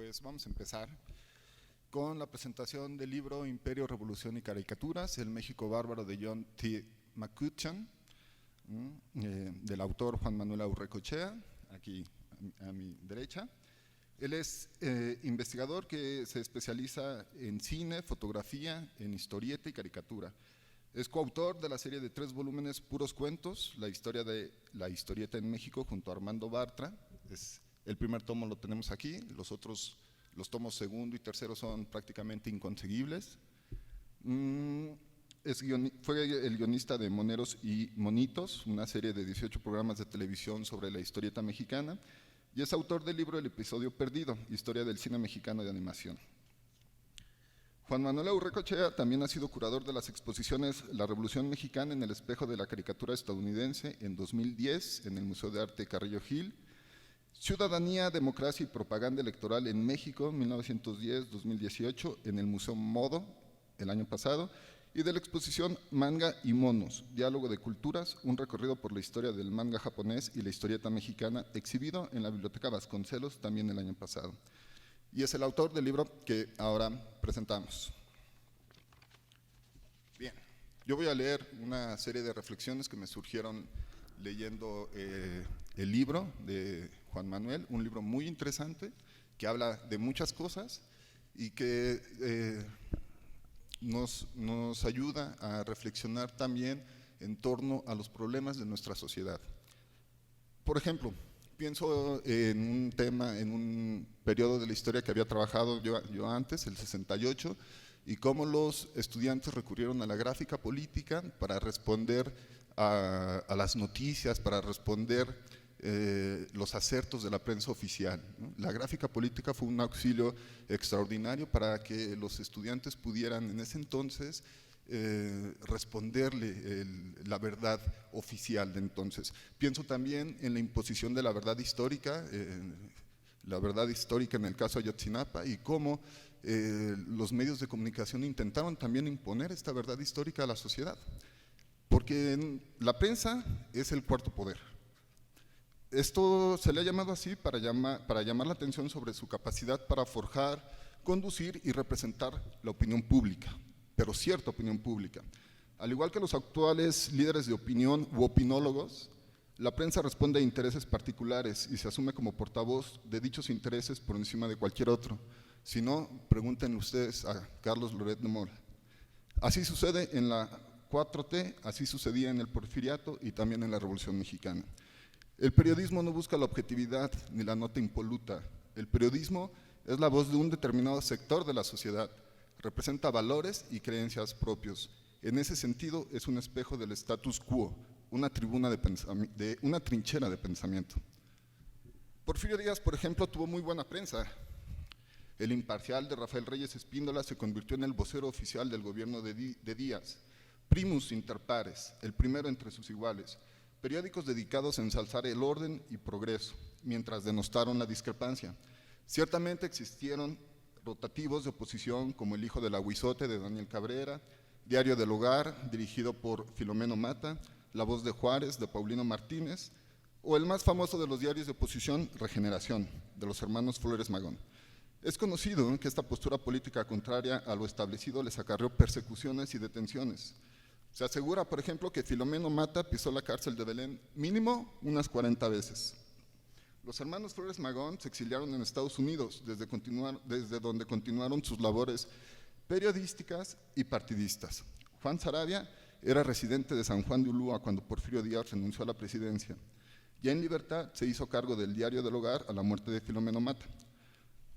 Pues vamos a empezar con la presentación del libro Imperio, Revolución y Caricaturas, El México Bárbaro de John T. McCutcheon, del autor Juan Manuel Aurrecoechea, aquí a mi derecha. Él es investigador que se especializa en cine, fotografía, en historieta y caricatura. Es coautor de la serie de 3 volúmenes Puros Cuentos, la historia de la historieta en México, junto a Armando Bartra. El primer tomo lo tenemos aquí, los otros, los tomos segundo y tercero son prácticamente inconseguibles. Fue el guionista de Moneros y Monitos, una serie de 18 programas de televisión sobre la historieta mexicana, y es autor del libro El Episodio Perdido, Historia del Cine Mexicano de Animación. Juan Manuel Aurrecoechea también ha sido curador de las exposiciones La Revolución Mexicana en el Espejo de la Caricatura Estadounidense en 2010 en el Museo de Arte Carrillo Gil, Ciudadanía, Democracia y Propaganda Electoral en México 1910-2018 en el Museo Modo el año pasado, y de la exposición Manga y Monos, Diálogo de Culturas, un recorrido por la historia del manga japonés y la historieta mexicana, exhibido en la Biblioteca Vasconcelos también el año pasado. Y es el autor del libro que ahora presentamos. Bien, yo voy a leer una serie de reflexiones que me surgieron leyendo el libro de Juan Manuel, un libro muy interesante que habla de muchas cosas y que nos ayuda a reflexionar también en torno a los problemas de nuestra sociedad. Por ejemplo, pienso en un tema, en un periodo de la historia que había trabajado yo antes, el 68, y cómo los estudiantes recurrieron a la gráfica política para responder a las noticias, para responder los acertos de la prensa oficial, ¿no? La gráfica política fue un auxilio extraordinario para que los estudiantes pudieran en ese entonces responderle la verdad oficial de entonces. Pienso también en la imposición de la verdad histórica en el caso de Ayotzinapa, y cómo los medios de comunicación intentaron también imponer esta verdad histórica a la sociedad, porque la prensa es el cuarto poder. Esto se le ha llamado así para llamar la atención sobre su capacidad para forjar, conducir y representar la opinión pública, pero cierta opinión pública. Al igual que los actuales líderes de opinión u opinólogos, la prensa responde a intereses particulares y se asume como portavoz de dichos intereses por encima de cualquier otro. Si no, pregunten ustedes a Carlos Loret de Mola. Así sucede en la 4T, así sucedía en el Porfiriato y también en la Revolución Mexicana. El periodismo no busca la objetividad ni la nota impoluta. El periodismo es la voz de un determinado sector de la sociedad, representa valores y creencias propios. En ese sentido, es un espejo del status quo, una trinchera de pensamiento. Porfirio Díaz, por ejemplo, tuvo muy buena prensa. El Imparcial de Rafael Reyes Espíndola se convirtió en el vocero oficial del gobierno de Díaz. Primus inter pares, el primero entre sus iguales. Periódicos dedicados a ensalzar el orden y progreso, mientras denostaron la discrepancia. Ciertamente existieron rotativos de oposición como El Hijo del Aguizote de Daniel Cabrera, Diario del Hogar, dirigido por Filomeno Mata, La Voz de Juárez, de Paulino Martínez, o el más famoso de los diarios de oposición, Regeneración, de los hermanos Flores Magón. Es conocido que esta postura política contraria a lo establecido les acarreó persecuciones y detenciones. Se asegura, por ejemplo, que Filomeno Mata pisó la cárcel de Belén mínimo unas 40 veces. Los hermanos Flores Magón se exiliaron en Estados Unidos, desde donde continuaron sus labores periodísticas y partidistas. Juan Saravia era residente de San Juan de Ulúa cuando Porfirio Díaz renunció a la presidencia. Ya en libertad se hizo cargo del Diario del Hogar a la muerte de Filomeno Mata.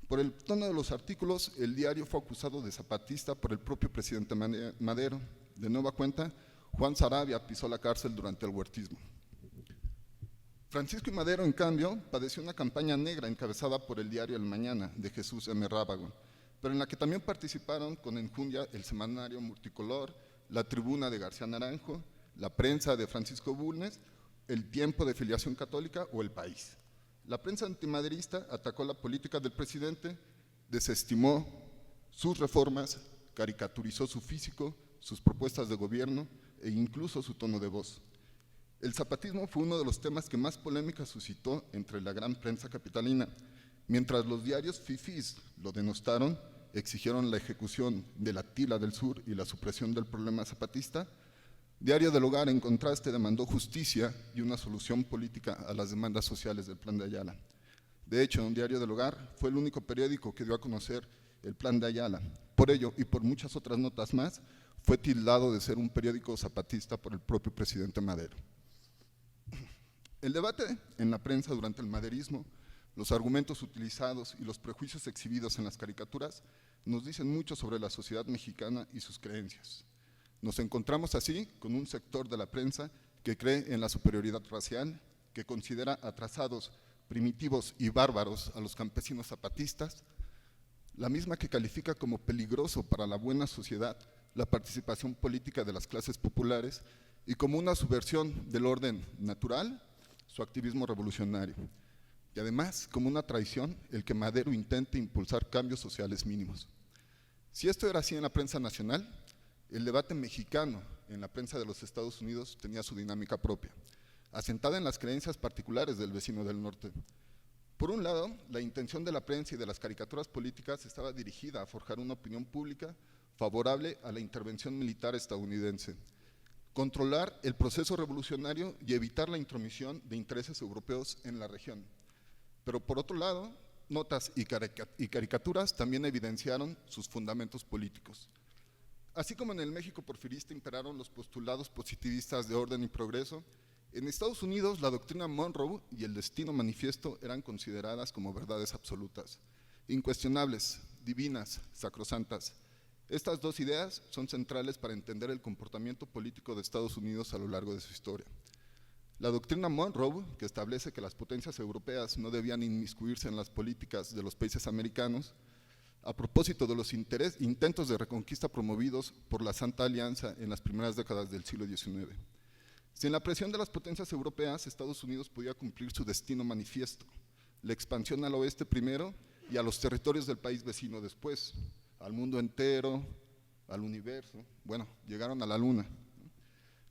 Por el tono de los artículos, el diario fue acusado de zapatista por el propio presidente Madero. De nueva cuenta, Juan Saravia pisó la cárcel durante el huertismo. Francisco I. Madero, en cambio, padeció una campaña negra encabezada por el diario El Mañana, de Jesús M. Rábago, pero en la que también participaron con enjundia el semanario Multicolor, La Tribuna de García Naranjo, La Prensa de Francisco Bulnes, El Tiempo de Filiación Católica o El País. La prensa antimaderista atacó la política del presidente, desestimó sus reformas, caricaturizó su físico, sus propuestas de gobierno e incluso su tono de voz. El zapatismo fue uno de los temas que más polémica suscitó entre la gran prensa capitalina. Mientras los diarios fifís lo denostaron, exigieron la ejecución de la Tila del Sur y la supresión del problema zapatista, Diario del Hogar, en contraste, demandó justicia y una solución política a las demandas sociales del Plan de Ayala. De hecho, Diario del Hogar fue el único periódico que dio a conocer el Plan de Ayala. Por ello, y por muchas otras notas más, fue tildado de ser un periódico zapatista por el propio presidente Madero. El debate en la prensa durante el maderismo, los argumentos utilizados y los prejuicios exhibidos en las caricaturas nos dicen mucho sobre la sociedad mexicana y sus creencias. Nos encontramos así con un sector de la prensa que cree en la superioridad racial, que considera atrasados, primitivos y bárbaros a los campesinos zapatistas, la misma que califica como peligroso para la buena sociedad la participación política de las clases populares y como una subversión del orden natural, su activismo revolucionario. Y además, como una traición, el que Madero intente impulsar cambios sociales mínimos. Si esto era así en la prensa nacional, el debate mexicano en la prensa de los Estados Unidos tenía su dinámica propia, asentada en las creencias particulares del vecino del norte. Por un lado, la intención de la prensa y de las caricaturas políticas estaba dirigida a forjar una opinión pública favorable a la intervención militar estadounidense, controlar el proceso revolucionario y evitar la intromisión de intereses europeos en la región. Pero por otro lado, notas y caricaturas también evidenciaron sus fundamentos políticos. Así como en el México porfirista imperaron los postulados positivistas de orden y progreso, en Estados Unidos la doctrina Monroe y el destino manifiesto eran consideradas como verdades absolutas, incuestionables, divinas, sacrosantas. Estas dos ideas son centrales para entender el comportamiento político de Estados Unidos a lo largo de su historia. La doctrina Monroe, que establece que las potencias europeas no debían inmiscuirse en las políticas de los países americanos, a propósito de los intentos de reconquista promovidos por la Santa Alianza en las primeras décadas del siglo XIX. Sin la presión de las potencias europeas, Estados Unidos podía cumplir su destino manifiesto, la expansión al oeste primero y a los territorios del país vecino después, al mundo entero, al universo, bueno, llegaron a la luna.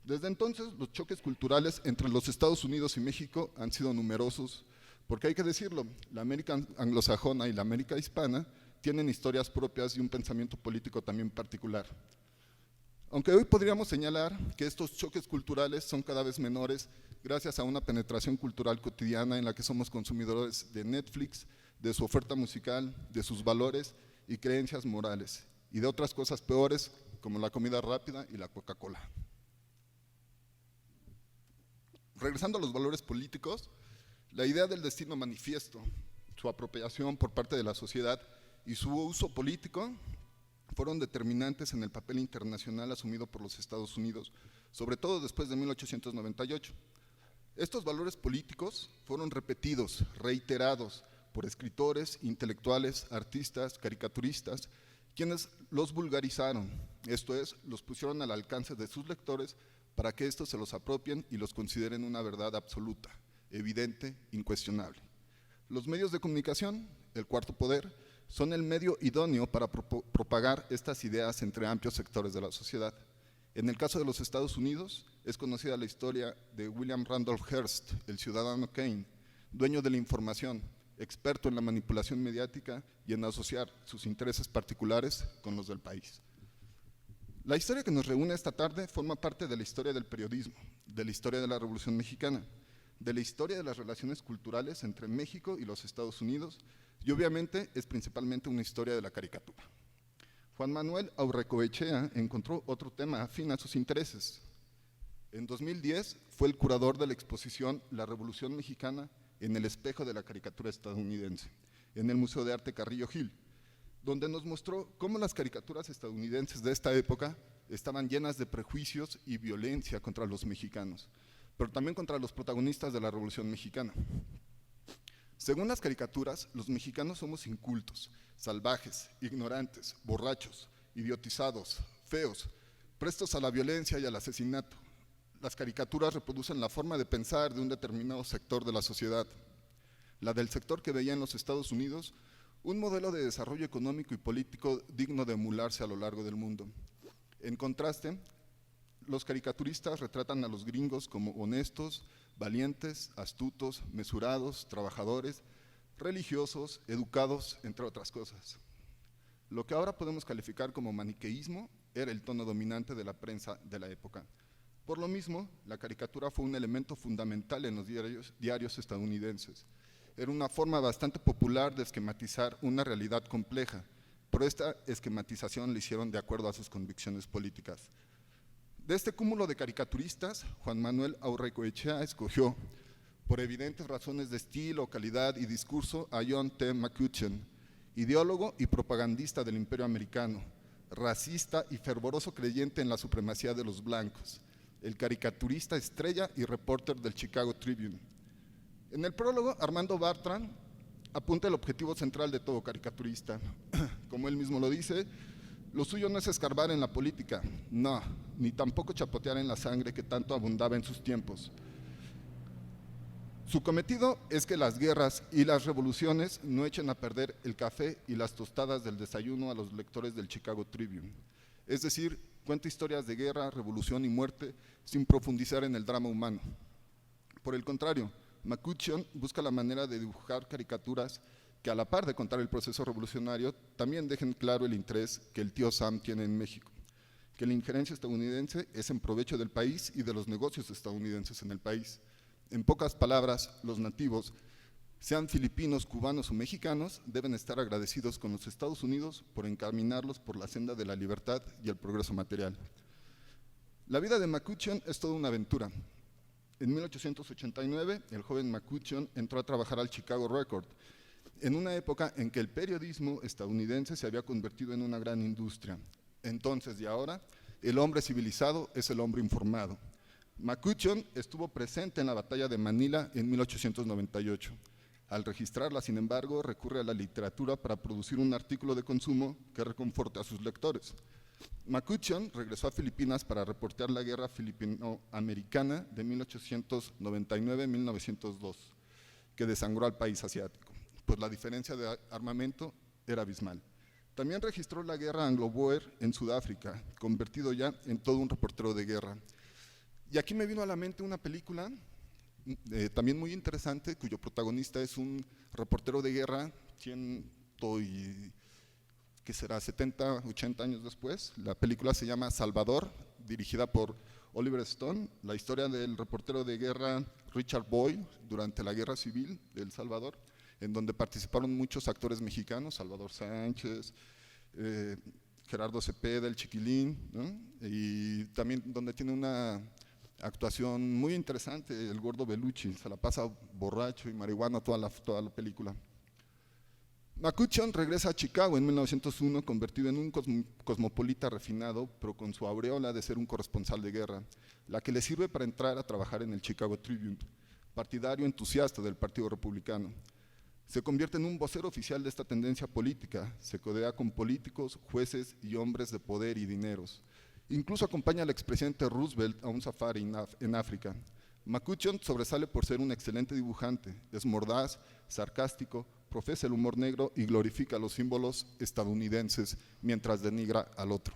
Desde entonces, los choques culturales entre los Estados Unidos y México han sido numerosos, porque hay que decirlo, la América anglosajona y la América hispana tienen historias propias y un pensamiento político también particular. Aunque hoy podríamos señalar que estos choques culturales son cada vez menores gracias a una penetración cultural cotidiana en la que somos consumidores de Netflix, de su oferta musical, de sus valores y creencias morales, y de otras cosas peores como la comida rápida y la Coca-Cola. Regresando a los valores políticos, la idea del destino manifiesto, su apropiación por parte de la sociedad y su uso político fueron determinantes en el papel internacional asumido por los Estados Unidos, sobre todo después de 1898. Estos valores políticos fueron repetidos, reiterados por escritores, intelectuales, artistas, caricaturistas, quienes los vulgarizaron, esto es, los pusieron al alcance de sus lectores para que estos se los apropien y los consideren una verdad absoluta, evidente, incuestionable. Los medios de comunicación, el cuarto poder, son el medio idóneo para propagar estas ideas entre amplios sectores de la sociedad. En el caso de los Estados Unidos, es conocida la historia de William Randolph Hearst, el ciudadano Kane, dueño de la información, experto en la manipulación mediática y en asociar sus intereses particulares con los del país. La historia que nos reúne esta tarde forma parte de la historia del periodismo, de la historia de la Revolución Mexicana, de la historia de las relaciones culturales entre México y los Estados Unidos, y obviamente es principalmente una historia de la caricatura. Juan Manuel Aurrecoechea encontró otro tema afín a sus intereses. En 2010 fue el curador de la exposición La Revolución Mexicana en el espejo de la caricatura estadounidense, en el Museo de Arte Carrillo Gil, donde nos mostró cómo las caricaturas estadounidenses de esta época estaban llenas de prejuicios y violencia contra los mexicanos, pero también contra los protagonistas de la Revolución Mexicana. Según las caricaturas, los mexicanos somos incultos, salvajes, ignorantes, borrachos, idiotizados, feos, prestos a la violencia y al asesinato. Las caricaturas reproducen la forma de pensar de un determinado sector de la sociedad, la del sector que veía en los Estados Unidos un modelo de desarrollo económico y político digno de emularse a lo largo del mundo. En contraste, los caricaturistas retratan a los gringos como honestos, valientes, astutos, mesurados, trabajadores, religiosos, educados, entre otras cosas. Lo que ahora podemos calificar como maniqueísmo era el tono dominante de la prensa de la época. Por lo mismo, la caricatura fue un elemento fundamental en los diarios estadounidenses. Era una forma bastante popular de esquematizar una realidad compleja, pero esta esquematización la hicieron de acuerdo a sus convicciones políticas. De este cúmulo de caricaturistas, Juan Manuel Aurrecoechea escogió, por evidentes razones de estilo, calidad y discurso, a John T. McCutcheon, ideólogo y propagandista del Imperio Americano, racista y fervoroso creyente en la supremacía de los blancos, el caricaturista estrella y reporter del Chicago Tribune. En el prólogo, Armando Bartran apunta el objetivo central de todo caricaturista. Como él mismo lo dice, lo suyo no es escarbar en la política, no, ni tampoco chapotear en la sangre que tanto abundaba en sus tiempos. Su cometido es que las guerras y las revoluciones no echen a perder el café y las tostadas del desayuno a los lectores del Chicago Tribune. Es decir, cuenta historias de guerra, revolución y muerte sin profundizar en el drama humano. Por el contrario, McCutcheon busca la manera de dibujar caricaturas que, a la par de contar el proceso revolucionario, también dejen claro el interés que el tío Sam tiene en México, que la injerencia estadounidense es en provecho del país y de los negocios estadounidenses en el país. En pocas palabras, los nativos, sean filipinos, cubanos o mexicanos, deben estar agradecidos con los Estados Unidos por encaminarlos por la senda de la libertad y el progreso material. La vida de McCutcheon es toda una aventura. En 1889, el joven McCutcheon entró a trabajar al Chicago Record, en una época en que el periodismo estadounidense se había convertido en una gran industria. Entonces y ahora, el hombre civilizado es el hombre informado. McCutcheon estuvo presente en la batalla de Manila en 1898. Al registrarla, sin embargo, recurre a la literatura para producir un artículo de consumo que reconforte a sus lectores. McCutcheon regresó a Filipinas para reportear la guerra filipino-americana de 1899-1902, que desangró al país asiático, pues la diferencia de armamento era abismal. También registró la guerra anglo-boer en Sudáfrica, convertido ya en todo un reportero de guerra. Y aquí me vino a la mente una película también muy interesante, cuyo protagonista es un reportero de guerra, 70, 80 años después. La película se llama Salvador, dirigida por Oliver Stone, la historia del reportero de guerra Richard Boyle durante la Guerra Civil de El Salvador, en donde participaron muchos actores mexicanos, Salvador Sánchez, Gerardo Cepeda, el Chiquilín, ¿no? Y también donde tiene una actuación muy interesante, el gordo Bellucci, se la pasa borracho y marihuana toda la película. McCutcheon regresa a Chicago en 1901, convertido en un cosmopolita refinado, pero con su aureola de ser un corresponsal de guerra, la que le sirve para entrar a trabajar en el Chicago Tribune, partidario entusiasta del Partido Republicano. Se convierte en un vocero oficial de esta tendencia política, se codea con políticos, jueces y hombres de poder y dineros. Incluso acompaña al expresidente Roosevelt a un safari en África. McCutcheon sobresale por ser un excelente dibujante, es mordaz, sarcástico, profesa el humor negro y glorifica los símbolos estadounidenses mientras denigra al otro.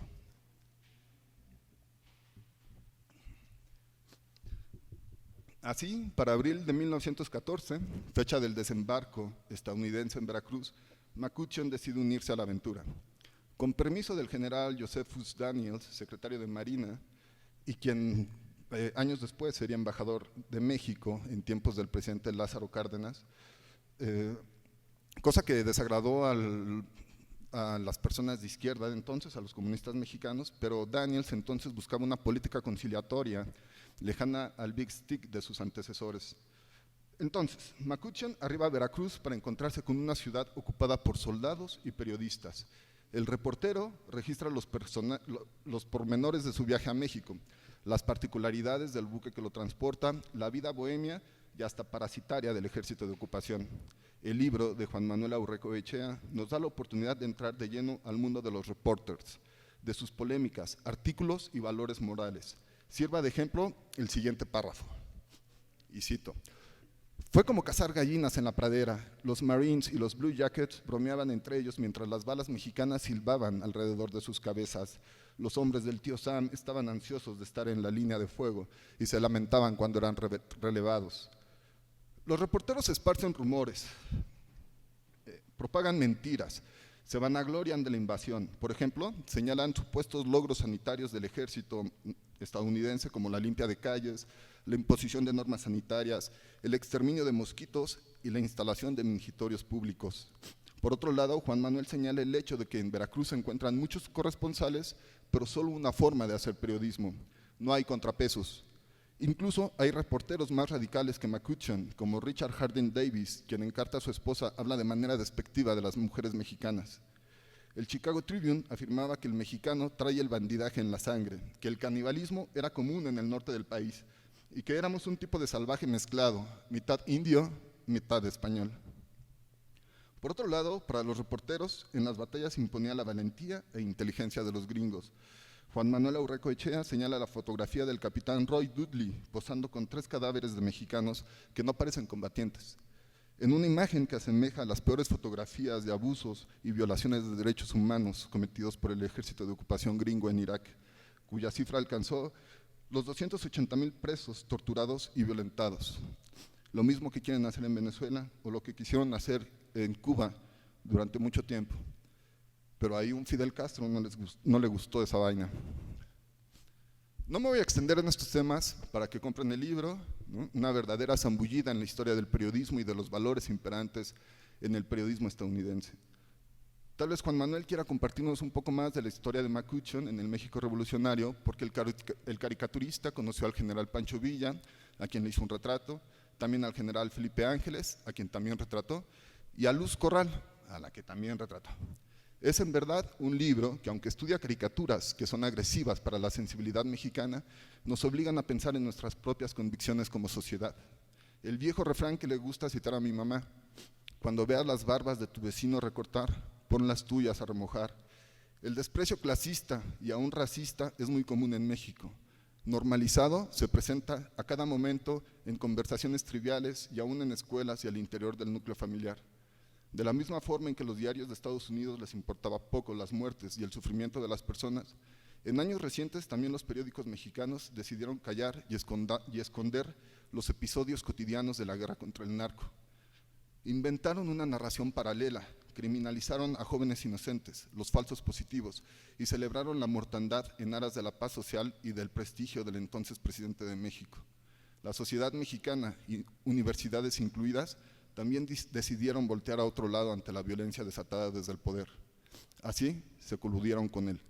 Así, para abril de 1914, fecha del desembarco estadounidense en Veracruz, McCutcheon decide unirse a la aventura. Con permiso del general Josephus Daniels, secretario de Marina, y quien años después sería embajador de México en tiempos del presidente Lázaro Cárdenas, cosa que desagradó a las personas de izquierda de entonces, a los comunistas mexicanos, pero Daniels entonces buscaba una política conciliatoria lejana al Big Stick de sus antecesores. Entonces, McCutcheon arriba a Veracruz para encontrarse con una ciudad ocupada por soldados y periodistas. El reportero registra los pormenores de su viaje a México, las particularidades del buque que lo transporta, la vida bohemia y hasta parasitaria del ejército de ocupación. El libro de Juan Manuel Aurrecoechea nos da la oportunidad de entrar de lleno al mundo de los reporters, de sus polémicas, artículos y valores morales. Sirva de ejemplo el siguiente párrafo, y cito: fue como cazar gallinas en la pradera. Los Marines y los Blue Jackets bromeaban entre ellos mientras las balas mexicanas silbaban alrededor de sus cabezas. Los hombres del tío Sam estaban ansiosos de estar en la línea de fuego y se lamentaban cuando eran relevados. Los reporteros esparcen rumores. propagan mentiras, se vanaglorian de la invasión. Por ejemplo, señalan supuestos logros sanitarios del ejército estadounidense como la limpia de calles, la imposición de normas sanitarias, el exterminio de mosquitos y la instalación de mingitorios públicos. Por otro lado, Juan Manuel señala el hecho de que en Veracruz se encuentran muchos corresponsales, pero solo una forma de hacer periodismo. No hay contrapesos. Incluso hay reporteros más radicales que McCutcheon, como Richard Harding Davis, quien en carta a su esposa habla de manera despectiva de las mujeres mexicanas. El Chicago Tribune afirmaba que el mexicano trae el bandidaje en la sangre, que el canibalismo era común en el norte del país y que éramos un tipo de salvaje mezclado, mitad indio, mitad español. Por otro lado, para los reporteros, en las batallas imponía la valentía e inteligencia de los gringos. Juan Manuel Aurrecoechea señala la fotografía del capitán Roy Dudley posando con 3 cadáveres de mexicanos que no parecen combatientes. En una imagen que asemeja las peores fotografías de abusos y violaciones de derechos humanos cometidos por el ejército de ocupación gringo en Irak, cuya cifra alcanzó los 280,000 presos torturados y violentados. Lo mismo que quieren hacer en Venezuela o lo que quisieron hacer en Cuba durante mucho tiempo. Pero ahí un Fidel Castro no le gustó esa vaina. No me voy a extender en estos temas para que compren el libro, ¿no? Una verdadera zambullida en la historia del periodismo y de los valores imperantes en el periodismo estadounidense. Tal vez Juan Manuel quiera compartirnos un poco más de la historia de McCutcheon en el México revolucionario, porque el caricaturista conoció al general Pancho Villa, a quien le hizo un retrato, también al general Felipe Ángeles, a quien también retrató, y a Luz Corral, a la que también retrató. Es en verdad un libro que, aunque estudia caricaturas que son agresivas para la sensibilidad mexicana, nos obligan a pensar en nuestras propias convicciones como sociedad. El viejo refrán que le gusta citar a mi mamá: cuando veas las barbas de tu vecino recortar, pon las tuyas a remojar. El desprecio clasista y aún racista es muy común en México. Normalizado, se presenta a cada momento en conversaciones triviales y aún en escuelas y al interior del núcleo familiar. De la misma forma en que los diarios de Estados Unidos les importaba poco las muertes y el sufrimiento de las personas, en años recientes también los periódicos mexicanos decidieron callar y esconder los episodios cotidianos de la guerra contra el narco. Inventaron una narración paralela, criminalizaron a jóvenes inocentes, los falsos positivos, y celebraron la mortandad en aras de la paz social y del prestigio del entonces presidente de México. La sociedad mexicana, y universidades incluidas, también decidieron voltear a otro lado ante la violencia desatada desde el poder. Así se coludieron con él.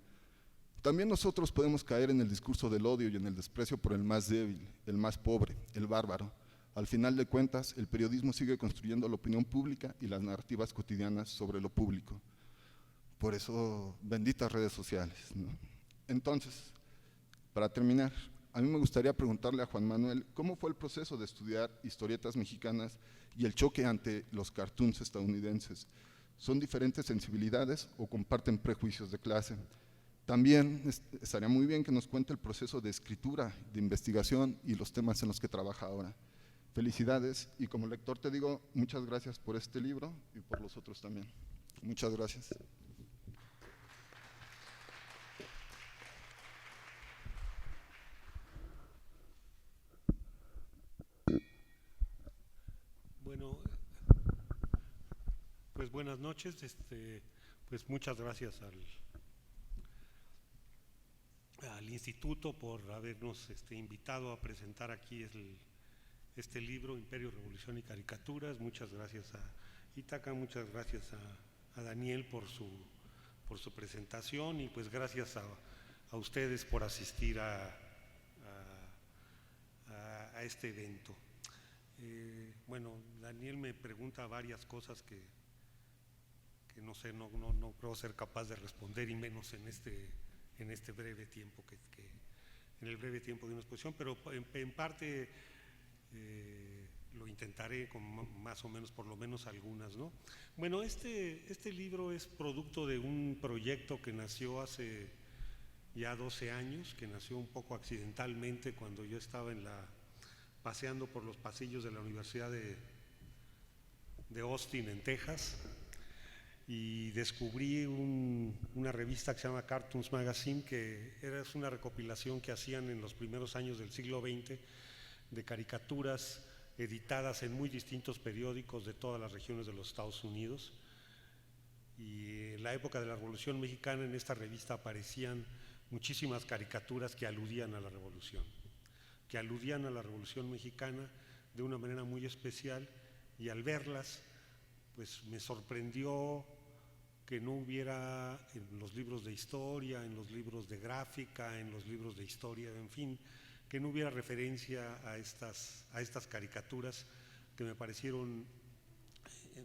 También nosotros podemos caer en el discurso del odio y en el desprecio por el más débil, el más pobre, el bárbaro. Al final de cuentas, el periodismo sigue construyendo la opinión pública y las narrativas cotidianas sobre lo público. Por eso, benditas redes sociales, ¿no? Entonces, para terminar, a mí me gustaría preguntarle a Juan Manuel cómo fue el proceso de estudiar historietas mexicanas y el choque ante los cartoons estadounidenses. ¿Son diferentes sensibilidades o comparten prejuicios de clase? También estaría muy bien que nos cuente el proceso de escritura, de investigación y los temas en los que trabaja ahora. Felicidades, y como lector te digo muchas gracias por este libro y por los otros también. Muchas gracias. Bueno, pues buenas noches. Pues muchas gracias al instituto por habernos invitado a presentar aquí este libro, Imperio, Revolución y Caricaturas. Muchas gracias a Ítaca, muchas gracias a Daniel por su presentación, y pues gracias a ustedes por asistir a este evento. Bueno, Daniel me pregunta varias cosas que no sé, no creo ser capaz de responder, y menos en este breve tiempo en el breve tiempo de una exposición, pero en parte lo intentaré con más o menos, por lo menos algunas, ¿no? Bueno, este libro es producto de un proyecto que nació hace ya 12 años, que nació un poco accidentalmente cuando yo estaba paseando por los pasillos de la Universidad de Austin, en Texas, y descubrí una revista que se llama Cartoons Magazine, que es una recopilación que hacían en los primeros años del siglo XX de caricaturas editadas en muy distintos periódicos de todas las regiones de los Estados Unidos. Y en la época de la Revolución Mexicana, en esta revista aparecían muchísimas caricaturas que aludían a la Revolución Mexicana de una manera muy especial, y al verlas, pues me sorprendió que no hubiera en los libros de historia, en los libros de gráfica, en los libros de historia, en fin, que no hubiera referencia a estas caricaturas que me parecieron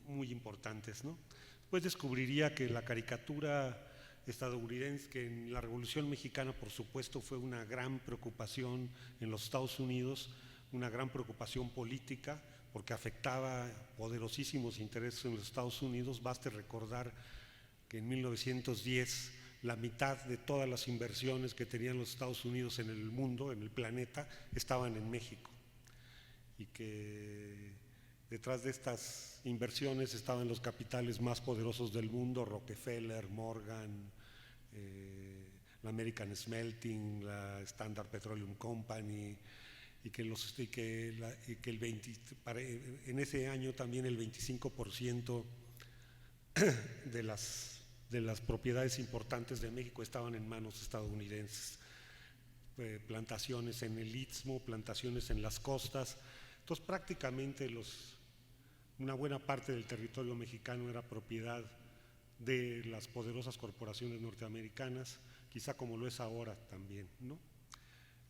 muy importantes, ¿no? Después descubriría que la caricatura estadounidense, que en la Revolución Mexicana, por supuesto, fue una gran preocupación en los Estados Unidos, una gran preocupación política, porque afectaba poderosísimos intereses en los Estados Unidos. Baste recordar que en 1910 la mitad de todas las inversiones que tenían los Estados Unidos en el mundo, en el planeta, estaban en México, y que detrás de estas inversiones estaban los capitales más poderosos del mundo: Rockefeller, Morgan, la American Smelting, la Standard Petroleum Company, y que en ese año también el 25% de las propiedades importantes de México estaban en manos estadounidenses. Plantaciones en el Istmo, plantaciones en las costas. Entonces prácticamente una buena parte del territorio mexicano era propiedad de las poderosas corporaciones norteamericanas, quizá como lo es ahora también, ¿no?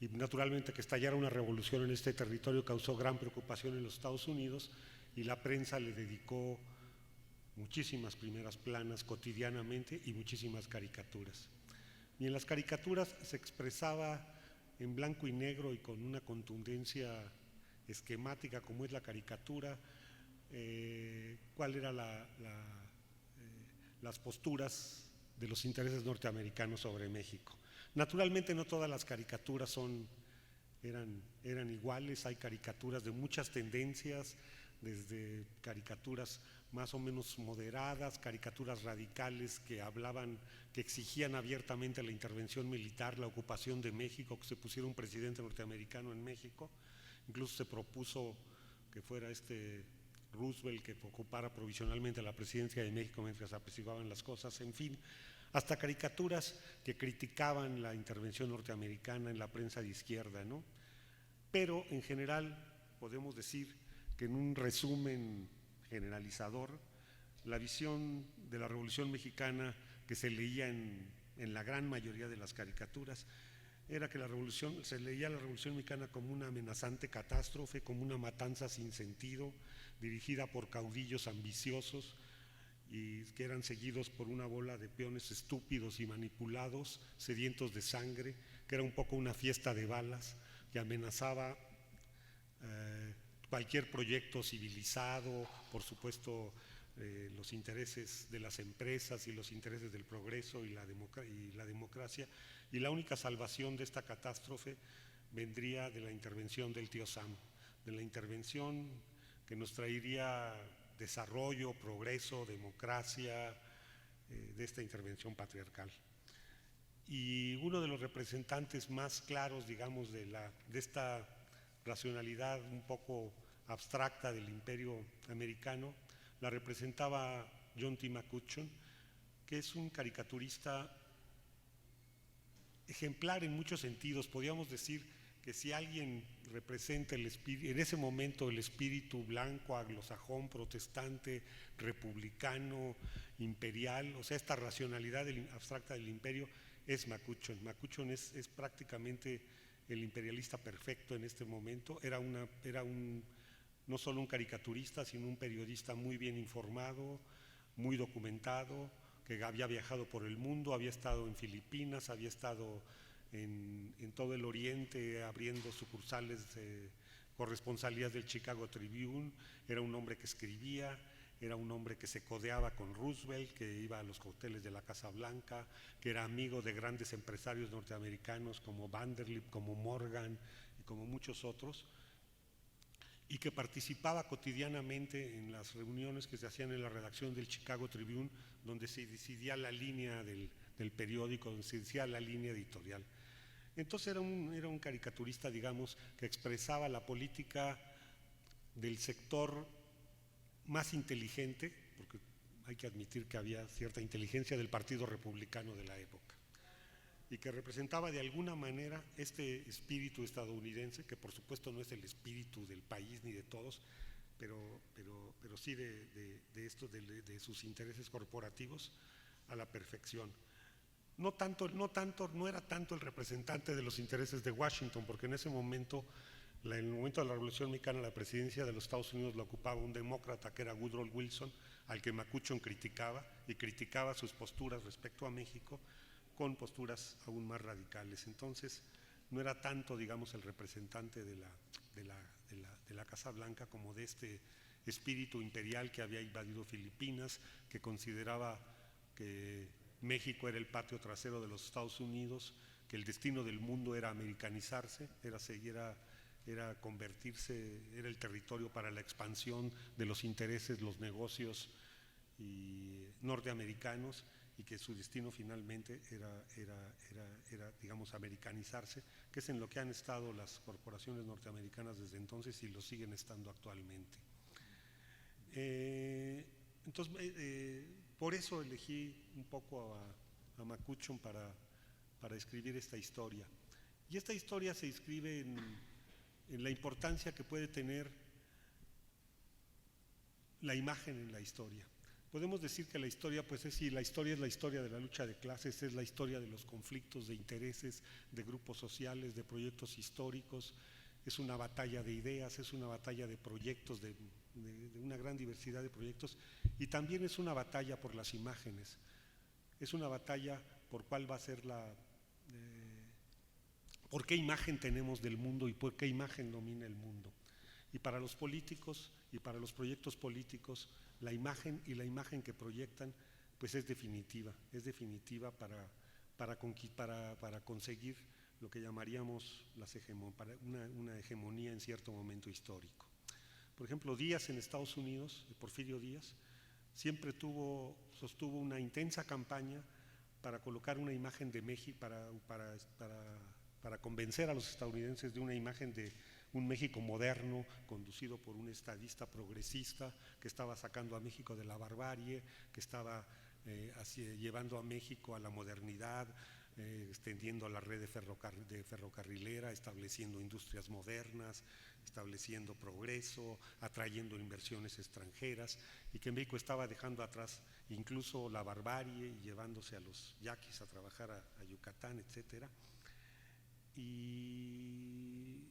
Y naturalmente que estallara una revolución en este territorio causó gran preocupación en los Estados Unidos, y la prensa le dedicó muchísimas primeras planas cotidianamente y muchísimas caricaturas. Y en las caricaturas se expresaba en blanco y negro y con una contundencia esquemática, como es la caricatura, cuál era las posturas de los intereses norteamericanos sobre México. Naturalmente no todas las caricaturas eran iguales. Hay caricaturas de muchas tendencias, desde caricaturas más o menos moderadas, caricaturas radicales que exigían abiertamente la intervención militar, la ocupación de México, que se pusiera un presidente norteamericano en México. Incluso se propuso que fuera Roosevelt que ocupara provisionalmente la presidencia de México mientras apaciguaban las cosas, en fin, hasta caricaturas que criticaban la intervención norteamericana en la prensa de izquierda, ¿no? Pero en general podemos decir que, en un resumen generalizador, la visión de la Revolución Mexicana que se leía en la gran mayoría de las caricaturas era que se leía la Revolución Mexicana como una amenazante catástrofe, como una matanza sin sentido, dirigida por caudillos ambiciosos y que eran seguidos por una bola de peones estúpidos y manipulados, sedientos de sangre, que era un poco una fiesta de balas, que amenazaba cualquier proyecto civilizado, por supuesto, los intereses de las empresas y los intereses del progreso y la democracia, y la única salvación de esta catástrofe vendría de la intervención del tío Sam, de la intervención que nos traería desarrollo, progreso, democracia, de esta intervención patriarcal. Y uno de los representantes más claros, digamos, de esta racionalidad un poco abstracta del imperio americano, la representaba John T. McCutcheon, que es un caricaturista ejemplar en muchos sentidos. Podríamos decir que si alguien representa en ese momento el espíritu blanco, anglosajón, protestante, republicano, imperial, o sea, esta racionalidad abstracta del imperio, es McCutcheon. McCutcheon es prácticamente el imperialista perfecto en este momento. Era no solo un caricaturista, sino un periodista muy bien informado, muy documentado, que había viajado por el mundo, había estado en Filipinas, había estado en todo el Oriente abriendo sucursales, corresponsalías del Chicago Tribune. Era un hombre que escribía, era un hombre que se codeaba con Roosevelt, que iba a los cócteles de la Casa Blanca, que era amigo de grandes empresarios norteamericanos como Vanderlip, como Morgan y como muchos otros, y que participaba cotidianamente en las reuniones que se hacían en la redacción del Chicago Tribune, donde se decidía la línea del periódico, donde se decidía la línea editorial. Entonces era un caricaturista, digamos, que expresaba la política del sector más inteligente, porque hay que admitir que había cierta inteligencia del Partido Republicano de la época y que representaba de alguna manera este espíritu estadounidense, que por supuesto no es el espíritu del país ni de todos, pero sí de sus intereses corporativos a la perfección. No era tanto el representante de los intereses de Washington, porque en ese momento, en el momento de la Revolución Mexicana, la presidencia de los Estados Unidos la ocupaba un demócrata que era Woodrow Wilson, al que McCutcheon criticaba sus posturas respecto a México con posturas aún más radicales. Entonces, no era tanto, digamos, el representante de la Casa Blanca como de este espíritu imperial que había invadido Filipinas, que consideraba que México era el patio trasero de los Estados Unidos, que el destino del mundo era americanizarse, era convertirse, era el territorio para la expansión de los intereses, los negocios norteamericanos, y que su destino finalmente era, digamos, americanizarse, que es en lo que han estado las corporaciones norteamericanas desde entonces y lo siguen estando actualmente. Entonces, por eso elegí un poco a McCutcheon para escribir esta historia. Y esta historia se inscribe en la importancia que puede tener la imagen en la historia. Podemos decir que la historia, pues la historia es la historia de la lucha de clases, es la historia de los conflictos de intereses, de grupos sociales, de proyectos históricos, es una batalla de ideas, es una batalla de proyectos, de una gran diversidad de proyectos, y también es una batalla por las imágenes, es una batalla por cuál va a ser por qué imagen tenemos del mundo y por qué imagen domina el mundo. Y para los políticos y para los proyectos políticos, la imagen y la imagen que proyectan, pues es definitiva para conseguir lo que llamaríamos una hegemonía en cierto momento histórico. Por ejemplo, Díaz en Estados Unidos, Porfirio Díaz, siempre sostuvo una intensa campaña para colocar una imagen de México, para convencer a los estadounidenses de una imagen de un México moderno, conducido por un estadista progresista que estaba sacando a México de la barbarie, que estaba llevando a México a la modernidad, extendiendo la red de ferrocarrilera, estableciendo industrias modernas, estableciendo progreso, atrayendo inversiones extranjeras, y que México estaba dejando atrás incluso la barbarie y llevándose a los yaquis a trabajar a Yucatán, etcétera. Y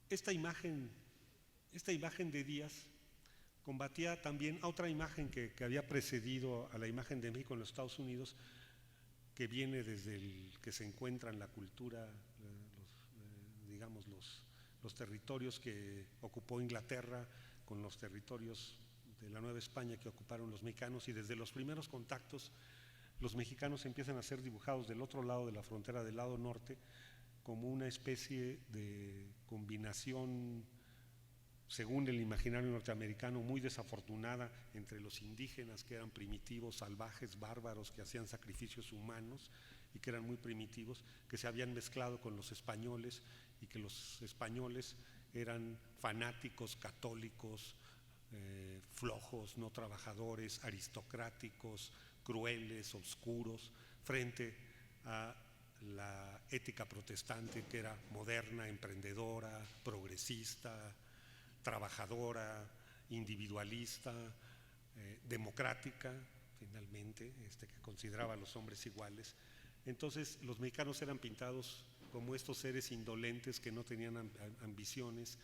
esta imagen de Díaz combatía también a otra imagen que había precedido a la imagen de México en los Estados Unidos, que viene desde que se encuentra en la cultura, los territorios que ocupó Inglaterra con los territorios de la Nueva España que ocuparon los mexicanos, y desde los primeros contactos los mexicanos empiezan a ser dibujados del otro lado de la frontera, del lado norte, como una especie de combinación, según el imaginario norteamericano, muy desafortunada entre los indígenas, que eran primitivos, salvajes, bárbaros, que hacían sacrificios humanos y que eran muy primitivos, que se habían mezclado con los españoles, y que los españoles eran fanáticos, católicos, flojos, no trabajadores, aristocráticos, crueles, oscuros, frente a la ética protestante, que era moderna, emprendedora, progresista, trabajadora, individualista, democrática, finalmente, que consideraba a los hombres iguales. Entonces los mexicanos eran pintados como estos seres indolentes que no tenían ambiciones,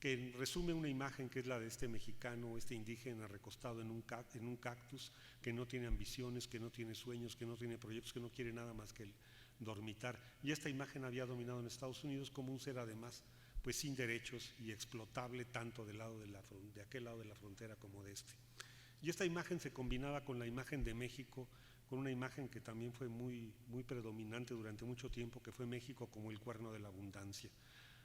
que resume una imagen que es la de este mexicano, este indígena recostado en un cactus, que no tiene ambiciones, que no tiene sueños, que no tiene proyectos, que no quiere nada más que el dormitar. Y esta imagen había dominado en Estados Unidos como un ser además pues sin derechos y explotable tanto de aquel lado de la frontera como de este. Y esta imagen se combinaba con la imagen de México, con una imagen que también fue muy predominante durante mucho tiempo, que fue México como el cuerno de la abundancia,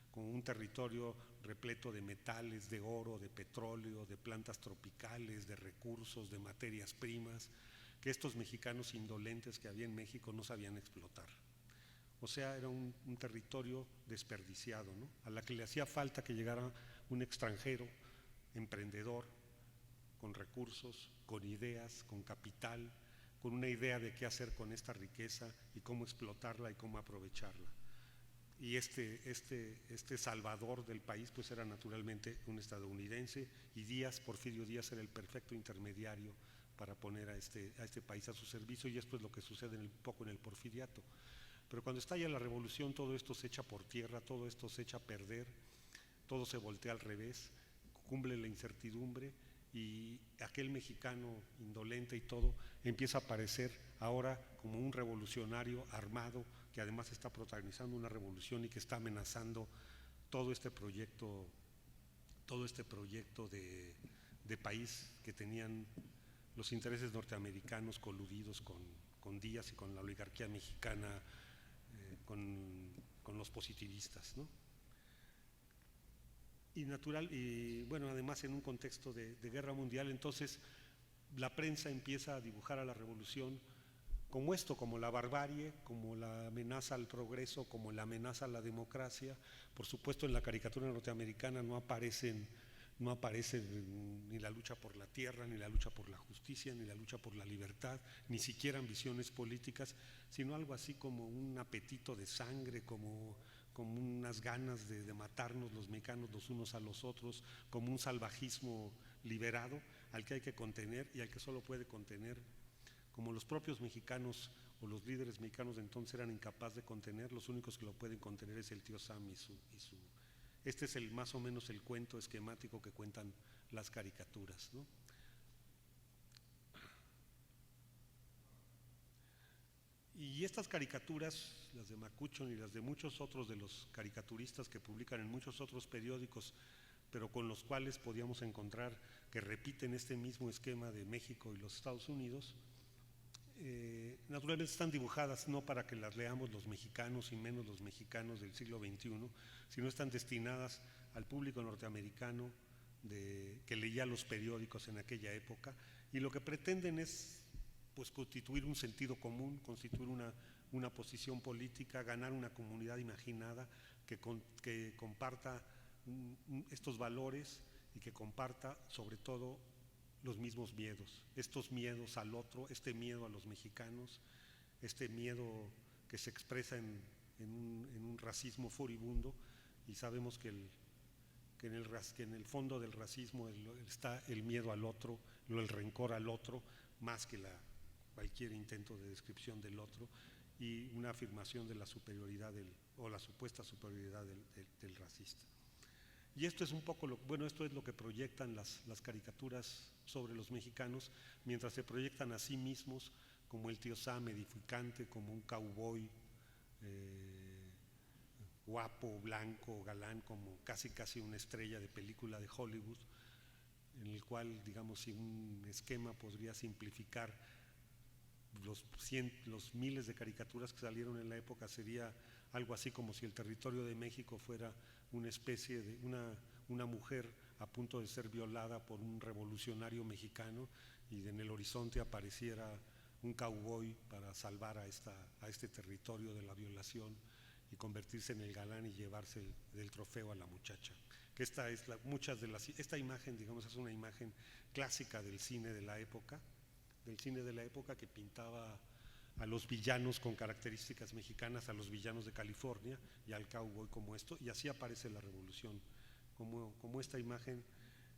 como un territorio repleto de metales, de oro, de petróleo, de plantas tropicales, de recursos, de materias primas, que estos mexicanos indolentes que había en México no sabían explotar. O sea, era un territorio desperdiciado, ¿no?, a la que le hacía falta que llegara un extranjero, emprendedor, con recursos, con ideas, con capital, con una idea de qué hacer con esta riqueza y cómo explotarla y cómo aprovecharla. Y este salvador del país pues era naturalmente un estadounidense, y Porfirio Díaz era el perfecto intermediario para poner a este país a su servicio, y esto es lo que sucede un poco en el porfiriato. Pero cuando estalla la revolución, todo esto se echa por tierra, todo esto se echa a perder, todo se voltea al revés, cumple la incertidumbre, y aquel mexicano indolente y todo empieza a aparecer ahora como un revolucionario armado que además está protagonizando una revolución y que está amenazando todo este proyecto de país que tenían los intereses norteamericanos coludidos con Díaz y con la oligarquía mexicana, con los positivistas, ¿no? Y bueno, además en un contexto de guerra mundial, entonces la prensa empieza a dibujar a la revolución como esto, como la barbarie, como la amenaza al progreso, como la amenaza a la democracia. Por supuesto, en la caricatura norteamericana no aparece ni la lucha por la tierra, ni la lucha por la justicia, ni la lucha por la libertad, ni siquiera ambiciones políticas, sino algo así como un apetito de sangre, como unas ganas de matarnos los mexicanos los unos a los otros, como un salvajismo liberado al que hay que contener y al que solo puede contener, como los propios mexicanos o los líderes mexicanos de entonces eran incapaces de contener, los únicos que lo pueden contener es el tío Sam y su este es más o menos el cuento esquemático que cuentan las caricaturas, ¿no? Y estas caricaturas, las de Macuchon y las de muchos otros de los caricaturistas que publican en muchos otros periódicos, pero con los cuales podíamos encontrar que repiten este mismo esquema de México y los Estados Unidos, naturalmente están dibujadas no para que las leamos los mexicanos y menos los mexicanos del siglo XXI, sino están destinadas al público norteamericano que leía los periódicos en aquella época, y lo que pretenden es pues constituir un sentido común, constituir una posición política, ganar una comunidad imaginada que comparta estos valores y que comparta sobre todo los mismos miedos, estos miedos al otro, este miedo a los mexicanos, este miedo que se expresa en un racismo furibundo, y sabemos que en el fondo del racismo está el miedo al otro, el rencor al otro, más que cualquier intento de descripción del otro, y una afirmación de la superioridad o la supuesta superioridad del racista. Y esto es un poco esto es lo que proyectan las caricaturas sobre los mexicanos, mientras se proyectan a sí mismos como el tío Sam edificante, como un cowboy guapo, blanco, galán, como casi una estrella de película de Hollywood, en el cual, digamos, si un esquema podría simplificar los miles de caricaturas que salieron en la época, sería algo así como si el territorio de México fuera una especie de una mujer a punto de ser violada por un revolucionario mexicano, y en el horizonte apareciera un cowboy para salvar a este territorio de la violación y convertirse en el galán y llevarse del trofeo a la muchacha. Que esta imagen, digamos, es una imagen clásica del cine de la época, que pintaba a los villanos con características mexicanas, a los villanos de California y al cowboy como esto, y así aparece la revolución, como esta imagen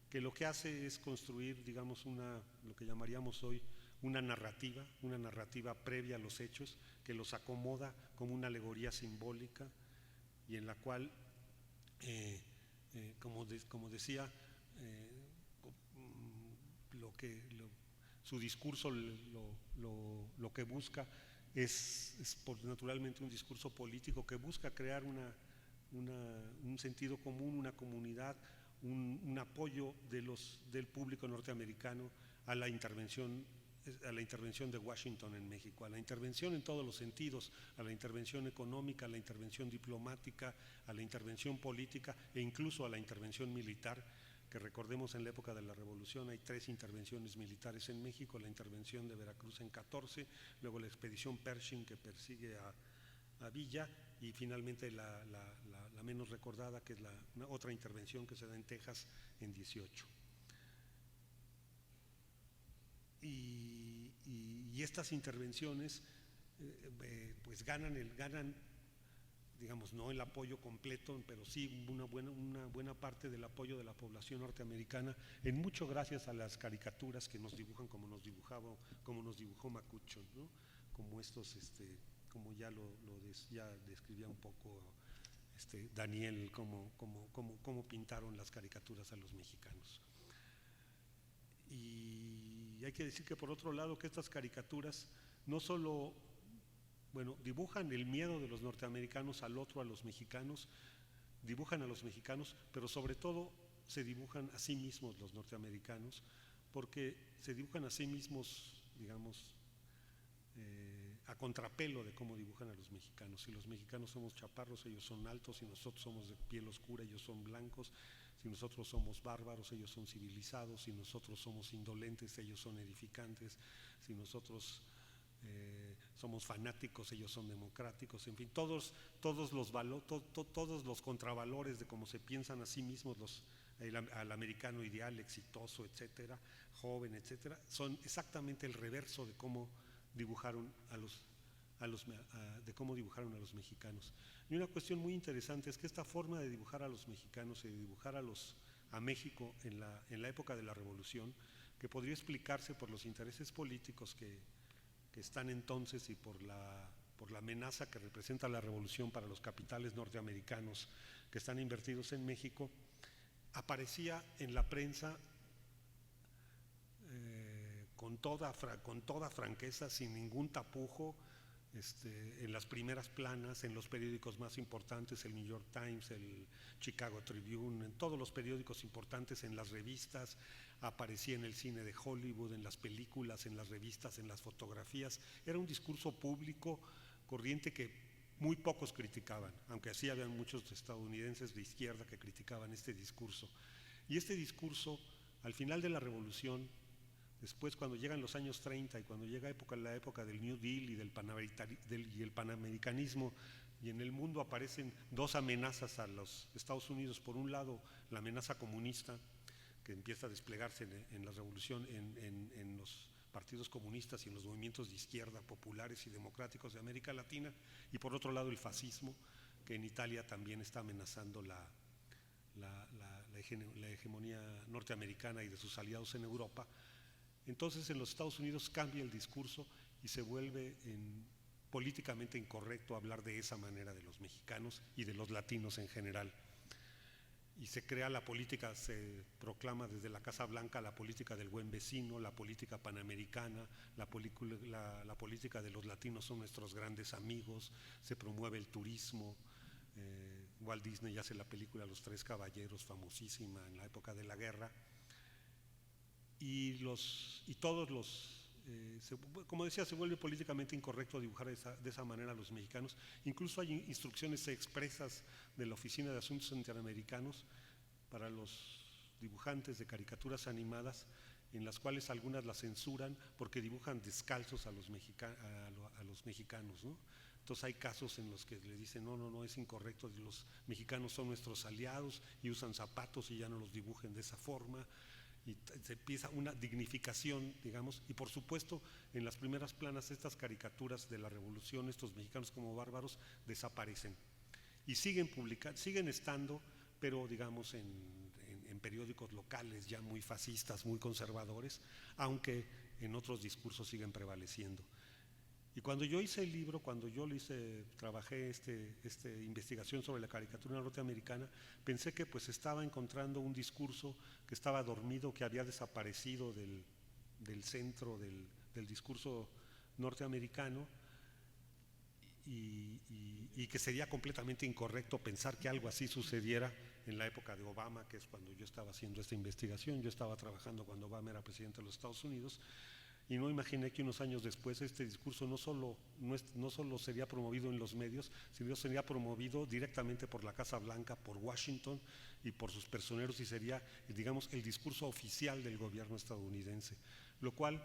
que lo que hace es construir, digamos, lo que llamaríamos hoy una narrativa previa a los hechos, que los acomoda como una alegoría simbólica, y en la cual, como decía, su discurso lo que busca es naturalmente un discurso político que busca crear un sentido común, una comunidad, un apoyo del público norteamericano a la intervención de Washington en México, a la intervención en todos los sentidos, a la intervención económica, a la intervención diplomática, a la intervención política e incluso a la intervención militar, que recordemos en la época de la Revolución hay 3 intervenciones militares en México: la intervención de Veracruz en 14, luego la expedición Pershing que persigue a Villa, y finalmente la menos recordada, que es otra intervención que se da en Texas en 18. y estas intervenciones pues ganan, digamos, no el apoyo completo, pero sí una buena parte del apoyo de la población norteamericana, en mucho gracias a las caricaturas que nos dibujan como nos dibujó Macucho, ¿no? Como estos, como ya ya describía un poco Daniel, cómo pintaron las caricaturas a los mexicanos. Y hay que decir que por otro lado que estas caricaturas no solo, bueno, dibujan el miedo de los norteamericanos al otro, a los mexicanos, dibujan a los mexicanos, pero sobre todo se dibujan a sí mismos los norteamericanos, porque se dibujan a sí mismos, digamos, a contrapelo de cómo dibujan a los mexicanos. Si los mexicanos somos chaparros, ellos son altos; si nosotros somos de piel oscura, ellos son blancos; si nosotros somos bárbaros, ellos son civilizados; si nosotros somos indolentes, ellos son edificantes; si nosotros somos fanáticos, ellos son democráticos. En fin, todos los contravalores de cómo se piensan a sí mismos al americano ideal, exitoso, etcétera, joven, etcétera, son exactamente el reverso de cómo dibujaron a los mexicanos. Y una cuestión muy interesante es que esta forma de dibujar a los mexicanos y de dibujar a México en la época de la Revolución, que podría explicarse por los intereses políticos que están entonces y por la amenaza que representa la Revolución para los capitales norteamericanos que están invertidos en México, aparecía en la prensa con toda franqueza, sin ningún tapujo, en las primeras planas, en los periódicos más importantes, el New York Times, el Chicago Tribune, en todos los periódicos importantes, en las revistas, aparecía en el cine de Hollywood, en las películas, en las revistas, en las fotografías. Era un discurso público corriente que muy pocos criticaban, aunque así habían muchos estadounidenses de izquierda que criticaban este discurso. Y este discurso, al final de la Revolución, después, cuando llegan los años 30 y cuando llega la época del New Deal y el panamericanismo, y en el mundo aparecen dos amenazas a los Estados Unidos: por un lado, la amenaza comunista, que empieza a desplegarse en la revolución, en los partidos comunistas y en los movimientos de izquierda populares y democráticos de América Latina; y por otro lado, el fascismo, que en Italia también está amenazando la hegemonía norteamericana y de sus aliados en Europa. Entonces en los Estados Unidos cambia el discurso y se vuelve políticamente incorrecto hablar de esa manera de los mexicanos y de los latinos en general. Y se crea la política, se proclama desde la Casa Blanca la política del buen vecino, la política panamericana, la política de los latinos son nuestros grandes amigos, se promueve el turismo. Walt Disney hace la película Los Tres Caballeros, famosísima en la época de la guerra. Como decía, se vuelve políticamente incorrecto dibujar de esa manera a los mexicanos. Incluso hay instrucciones expresas de la Oficina de Asuntos Interamericanos para los dibujantes de caricaturas animadas, en las cuales algunas las censuran porque dibujan descalzos a los mexicanos, ¿no? Entonces hay casos en los que le dicen no, es incorrecto, los mexicanos son nuestros aliados y usan zapatos y ya no los dibujen de esa forma. Y se empieza una dignificación, digamos, y por supuesto en las primeras planas estas caricaturas de la Revolución, estos mexicanos como bárbaros, desaparecen y siguen estando, pero digamos en periódicos locales ya muy fascistas, muy conservadores, aunque en otros discursos siguen prevaleciendo. Y cuando yo hice el libro, trabajé esta investigación sobre la caricatura norteamericana, pensé que pues estaba encontrando un discurso que estaba dormido, que había desaparecido del centro del discurso norteamericano, y que sería completamente incorrecto pensar que algo así sucediera en la época de Obama, que es cuando yo estaba haciendo esta investigación. Yo estaba trabajando cuando Obama era presidente de los Estados Unidos, y no imaginé que unos años después este discurso no solo sería promovido en los medios, sino sería promovido directamente por la Casa Blanca, por Washington y por sus personeros, y sería, digamos, el discurso oficial del gobierno estadounidense, lo cual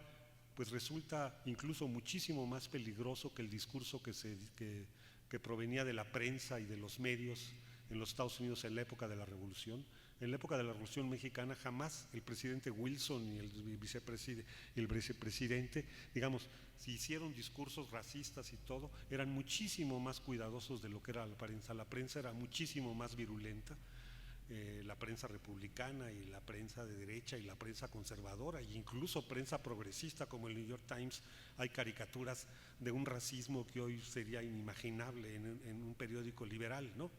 pues resulta incluso muchísimo más peligroso que el discurso que provenía de la prensa y de los medios en los Estados Unidos en la época de la Revolución. En la época de la Revolución Mexicana jamás el presidente Wilson y el vicepresidente, digamos, si hicieron discursos racistas y todo, eran muchísimo más cuidadosos de lo que era la prensa. La prensa era muchísimo más virulenta, la prensa republicana y la prensa de derecha y la prensa conservadora, e incluso prensa progresista como el New York Times. Hay caricaturas de un racismo que hoy sería inimaginable en un periódico liberal, ¿no?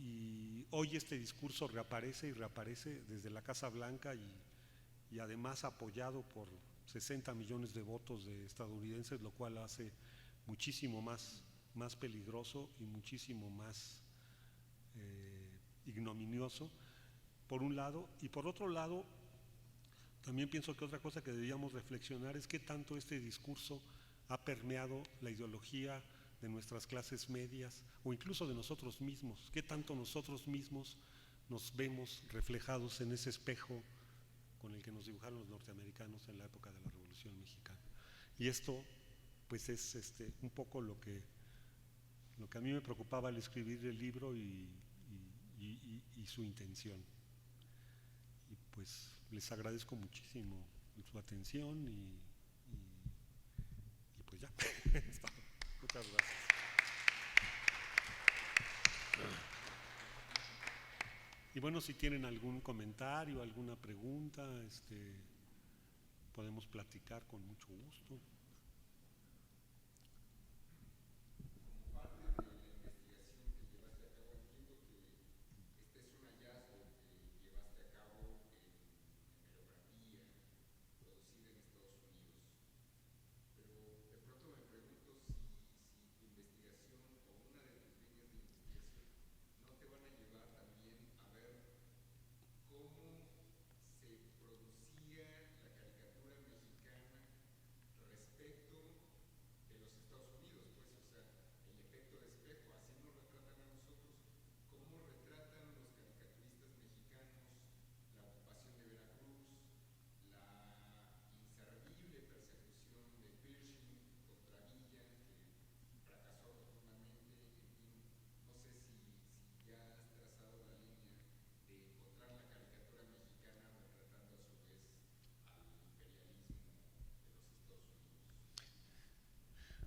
Y hoy este discurso reaparece y reaparece desde la Casa Blanca y además apoyado por 60 millones de votos de estadounidenses, lo cual hace muchísimo más peligroso y muchísimo más ignominioso, por un lado. Y por otro lado, también pienso que otra cosa que deberíamos reflexionar es qué tanto este discurso ha permeado la ideología de nuestras clases medias o incluso de nosotros mismos, qué tanto nosotros mismos nos vemos reflejados en ese espejo con el que nos dibujaron los norteamericanos en la época de la Revolución Mexicana. Y esto pues es un poco lo que a mí me preocupaba al escribir el libro y su intención. Y pues les agradezco muchísimo su atención y pues ya. Muchas gracias. Y bueno, si tienen algún comentario, alguna pregunta, podemos platicar con mucho gusto.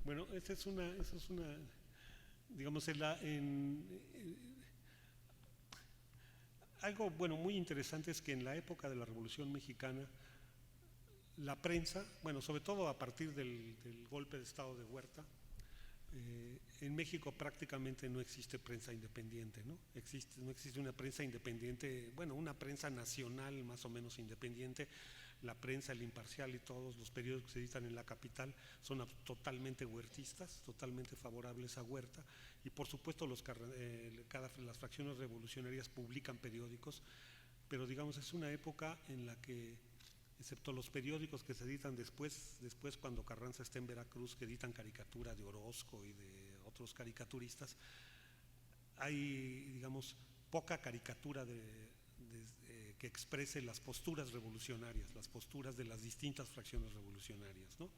Bueno, esa es una digamos, algo bueno muy interesante es que en la época de la Revolución Mexicana la prensa, bueno, sobre todo a partir del golpe de Estado de Huerta, en México prácticamente no existe prensa independiente, ¿no? No existe una prensa independiente, bueno, una prensa nacional más o menos independiente. La prensa, El Imparcial y todos los periódicos que se editan en la capital son totalmente huertistas, totalmente favorables a Huerta, y por supuesto las fracciones revolucionarias publican periódicos, pero digamos es una época en la que, excepto los periódicos que se editan después cuando Carranza está en Veracruz, que editan caricatura de Orozco y de otros caricaturistas, hay, digamos, poca caricatura que exprese las posturas revolucionarias, las posturas de las distintas fracciones revolucionarias, ¿no?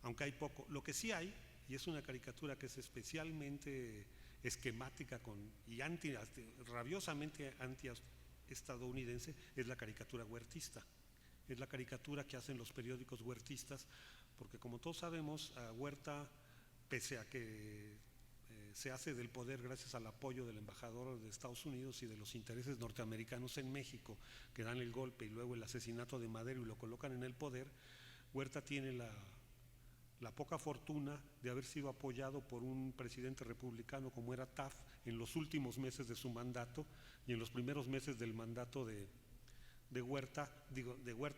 Aunque hay poco. Lo que sí hay, y es una caricatura que es especialmente esquemática y rabiosamente anti-estadounidense, es la caricatura huertista. Es la caricatura que hacen los periódicos huertistas, porque como todos sabemos, a Huerta, pese a que se hace del poder gracias al apoyo del embajador de Estados Unidos y de los intereses norteamericanos en México, que dan el golpe y luego el asesinato de Madero y lo colocan en el poder, Huerta tiene la poca fortuna de haber sido apoyado por un presidente republicano como era Taft en los últimos meses de su mandato y en los primeros meses del mandato de Huerta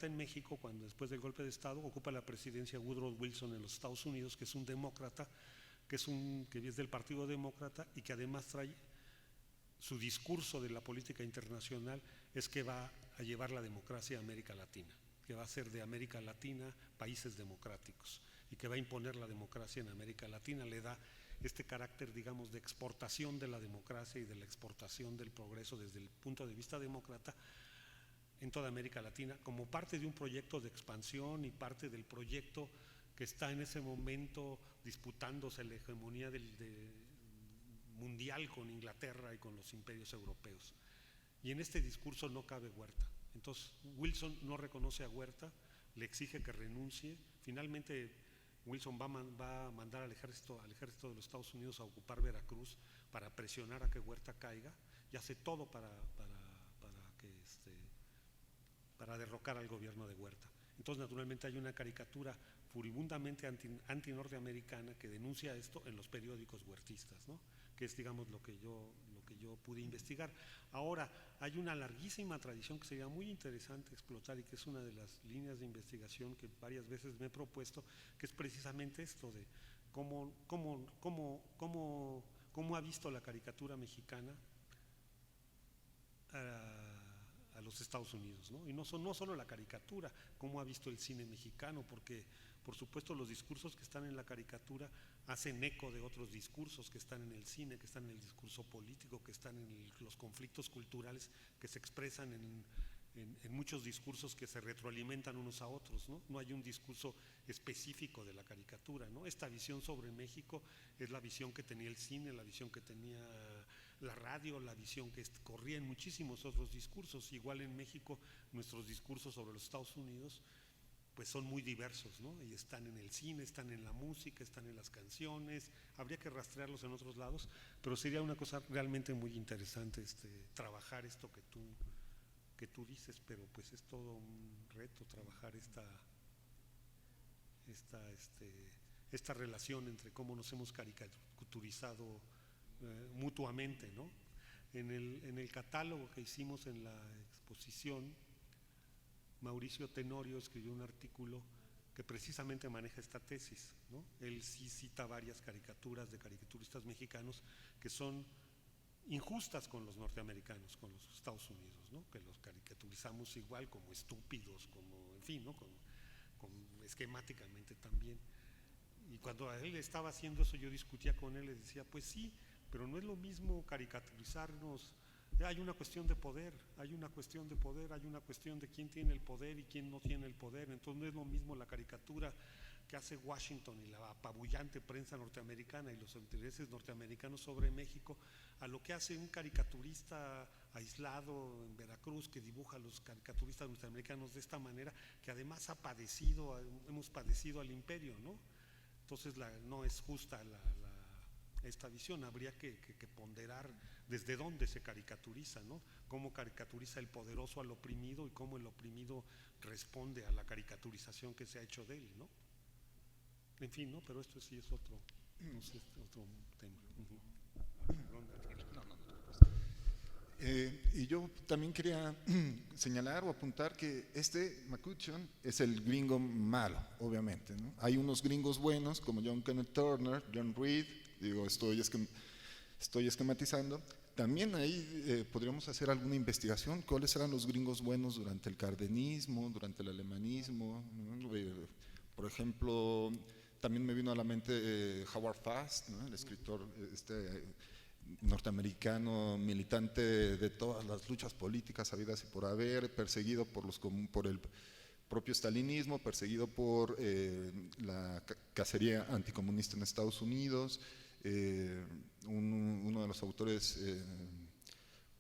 en México, cuando después del golpe de Estado ocupa la presidencia Woodrow Wilson en los Estados Unidos, que es un demócrata, que es del Partido Demócrata y que además trae su discurso de la política internacional, es que va a llevar la democracia a América Latina, que va a hacer de América Latina países democráticos y que va a imponer la democracia en América Latina. Le da este carácter, digamos, de exportación de la democracia y de la exportación del progreso desde el punto de vista demócrata en toda América Latina, como parte de un proyecto de expansión y parte del proyecto que está en ese momento disputándose la hegemonía mundial con Inglaterra y con los imperios europeos. y en este discurso no cabe Huerta. Entonces Wilson no reconoce a Huerta, le exige que renuncie. Finalmente Wilson va a mandar al ejército de los Estados Unidos a ocupar Veracruz para presionar a que Huerta caiga, y hace todo para derrocar al gobierno de Huerta. Entonces, naturalmente, hay una caricatura furibundamente anti-norteamericana que denuncia esto en los periódicos huertistas, ¿no? Que es, digamos, lo que yo pude investigar. Ahora, hay una larguísima tradición que sería muy interesante explotar, y que es una de las líneas de investigación que varias veces me he propuesto, que es precisamente esto de cómo ha visto la caricatura mexicana a los Estados Unidos, ¿no? Y no solo la caricatura, cómo ha visto el cine mexicano, porque por supuesto los discursos que están en la caricatura hacen eco de otros discursos que están en el cine, que están en el discurso político, que están en los conflictos culturales que se expresan en muchos discursos que se retroalimentan unos a otros, ¿no? No hay un discurso específico de la caricatura, ¿no? Esta visión sobre México es la visión que tenía el cine, la visión que tenía la radio, la visión que corría en muchísimos otros discursos. Igual en México nuestros discursos sobre los Estados Unidos pues son muy diversos, ¿no? Y están en el cine, están en la música, están en las canciones. Habría que rastrearlos en otros lados, pero sería una cosa realmente muy interesante trabajar esto que tú dices, pero pues es todo un reto trabajar esta relación entre cómo nos hemos caricaturizado mutuamente, ¿no? En el catálogo que hicimos en la exposición, Mauricio Tenorio escribió un artículo que precisamente maneja esta tesis, ¿no? Él sí cita varias caricaturas de caricaturistas mexicanos que son injustas con los norteamericanos, con los Estados Unidos, ¿no? Que los caricaturizamos igual, como estúpidos, como, en fin, ¿no? Esquemáticamente también. Y cuando él estaba haciendo eso, yo discutía con él, le decía, pues sí, pero no es lo mismo caricaturizarnos. Hay una cuestión de poder, hay una cuestión de quién tiene el poder y quién no tiene el poder. Entonces no es lo mismo la caricatura que hace Washington y la apabullante prensa norteamericana y los intereses norteamericanos sobre México, a lo que hace un caricaturista aislado en Veracruz que dibuja a los caricaturistas norteamericanos de esta manera, que además hemos padecido al imperio, ¿no? Entonces no es justa esta visión. Habría que ponderar desde dónde se caricaturiza, ¿no? Cómo caricaturiza el poderoso al oprimido y cómo el oprimido responde a la caricaturización que se ha hecho de él, ¿no? En fin, ¿no? Pero esto sí es otro tema. Y yo también quería señalar o apuntar que McCutcheon es el gringo malo, obviamente, ¿no? Hay unos gringos buenos como John Kenneth Turner, John Reed, digo, estoy esquematizando. También ahí podríamos hacer alguna investigación, cuáles eran los gringos buenos durante el cardenismo, durante el alemanismo, ¿no? Por ejemplo, también me vino a la mente Howard Fast, ¿no? El escritor norteamericano, militante de todas las luchas políticas habidas y por haber, perseguido por el propio stalinismo, perseguido por la cacería anticomunista en Estados Unidos, uno de los autores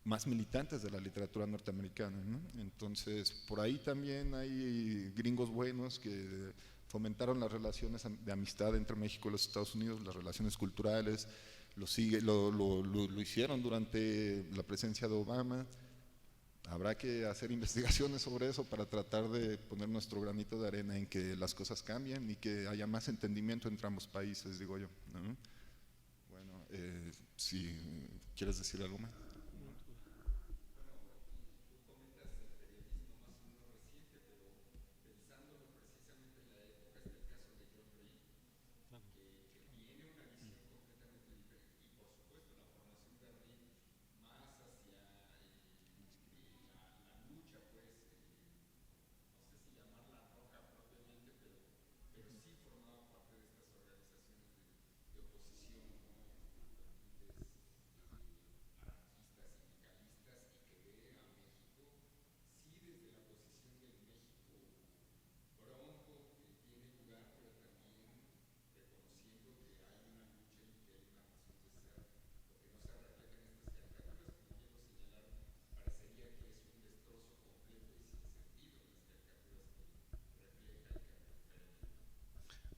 más militantes de la literatura norteamericana, ¿no? Entonces, por ahí también hay gringos buenos que fomentaron las relaciones de amistad entre México y los Estados Unidos, las relaciones culturales. Lo hicieron durante la presencia de Obama. Habrá que hacer investigaciones sobre eso para tratar de poner nuestro granito de arena en que las cosas cambien y que haya más entendimiento entre ambos países, digo yo, ¿no? Bueno, si quieres decir algo más.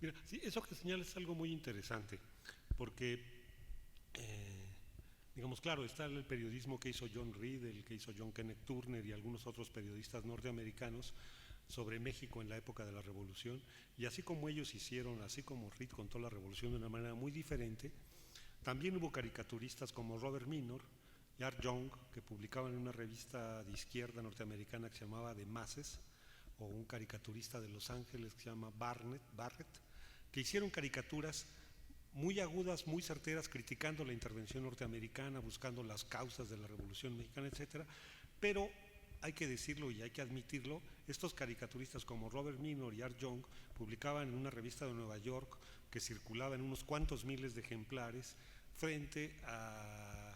Mira, sí, eso que señalas es algo muy interesante, porque, digamos, claro, está el periodismo que hizo John Reed, el que hizo John Kenneth Turner y algunos otros periodistas norteamericanos sobre México en la época de la Revolución, y así como ellos hicieron, así como Reed contó la Revolución de una manera muy diferente, también hubo caricaturistas como Robert Minor y Art Young, que publicaban en una revista de izquierda norteamericana que se llamaba The Masses, o un caricaturista de Los Ángeles que se llama Barrett, que hicieron caricaturas muy agudas, muy certeras, criticando la intervención norteamericana, buscando las causas de la Revolución Mexicana, etcétera. Pero hay que decirlo y hay que admitirlo, estos caricaturistas como Robert Minor y Art Young publicaban en una revista de Nueva York que circulaba en unos cuantos miles de ejemplares frente a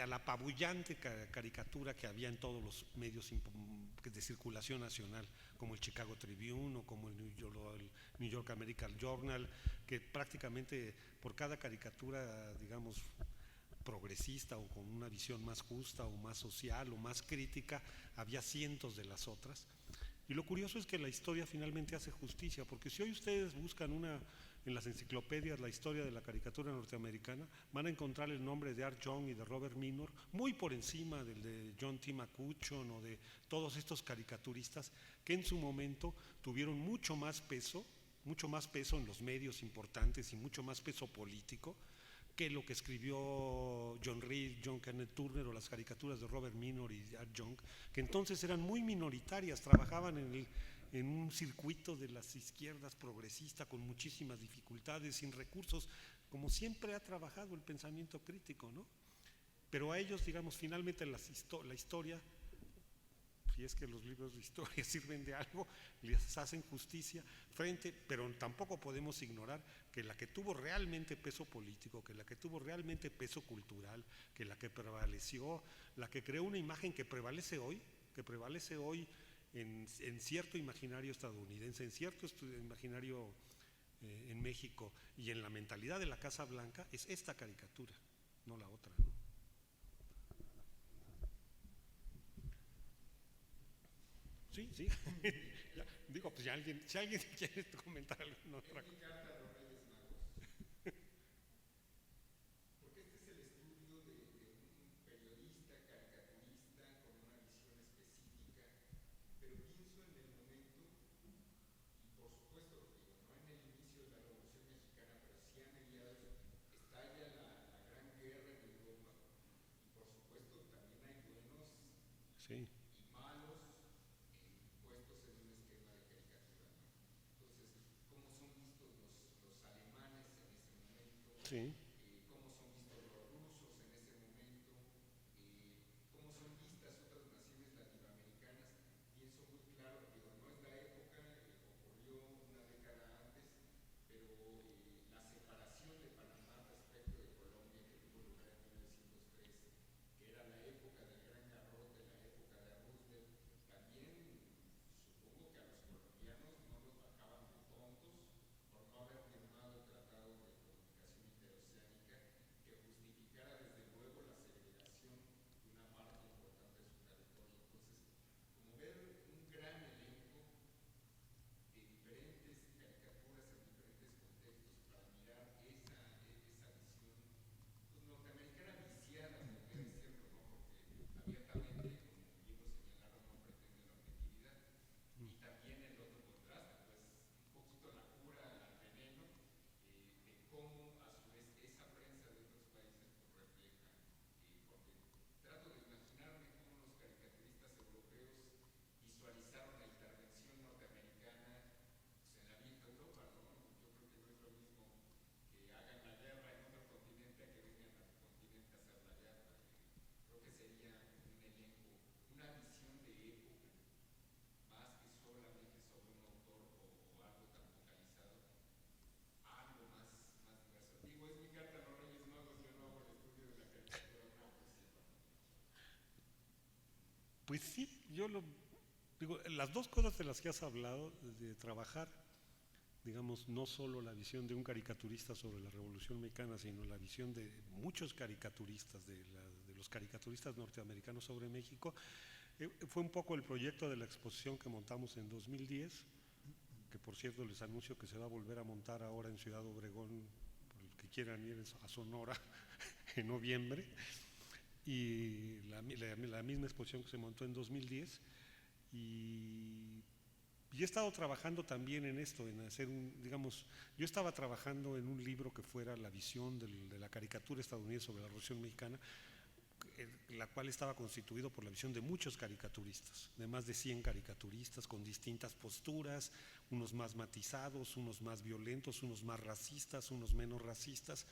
la apabullante caricatura que había en todos los medios de circulación nacional, como el Chicago Tribune o como el New York American Journal, que prácticamente por cada caricatura, digamos, progresista o con una visión más justa o más social o más crítica, había cientos de las otras. Y lo curioso es que la historia finalmente hace justicia, porque si hoy ustedes buscan en las enciclopedias la historia de la caricatura norteamericana, van a encontrar el nombre de Art Young y de Robert Minor muy por encima del de John T. McCutcheon o de todos estos caricaturistas que en su momento tuvieron mucho más peso en los medios importantes y mucho más peso político que lo que escribió John Reed, John Kenneth Turner o las caricaturas de Robert Minor y Art Young, que entonces eran muy minoritarias, trabajaban en un circuito de las izquierdas progresistas con muchísimas dificultades, sin recursos, como siempre ha trabajado el pensamiento crítico, ¿no? Pero a ellos, digamos, finalmente la historia, si es que los libros de historia sirven de algo, les hacen justicia pero tampoco podemos ignorar que la que tuvo realmente peso político, que la que tuvo realmente peso cultural, que la que prevaleció, la que creó una imagen que prevalece hoy en cierto imaginario estadounidense, en cierto imaginario en México y en la mentalidad de la Casa Blanca, es esta caricatura, no la otra, ¿no? Sí, sí. Ya, digo, pues ya si alguien quiere comentar alguna otra cosa. Sí. Sí. Pues sí, digo, las dos cosas de las que has hablado, de trabajar, digamos, no solo la visión de un caricaturista sobre la Revolución Mexicana, sino la visión de muchos caricaturistas, de los caricaturistas norteamericanos sobre México, fue un poco el proyecto de la exposición que montamos en 2010, que por cierto les anuncio que se va a volver a montar ahora en Ciudad Obregón, por los que quieran ir a Sonora en noviembre, y la misma exposición que se montó en 2010, y he estado trabajando también en esto, en hacer yo estaba trabajando en un libro que fuera la visión de la caricatura estadounidense sobre la Revolución Mexicana, la cual estaba constituido por la visión de muchos caricaturistas, de más de 100 caricaturistas con distintas posturas, unos más matizados, unos más violentos, unos más racistas, unos menos racistas,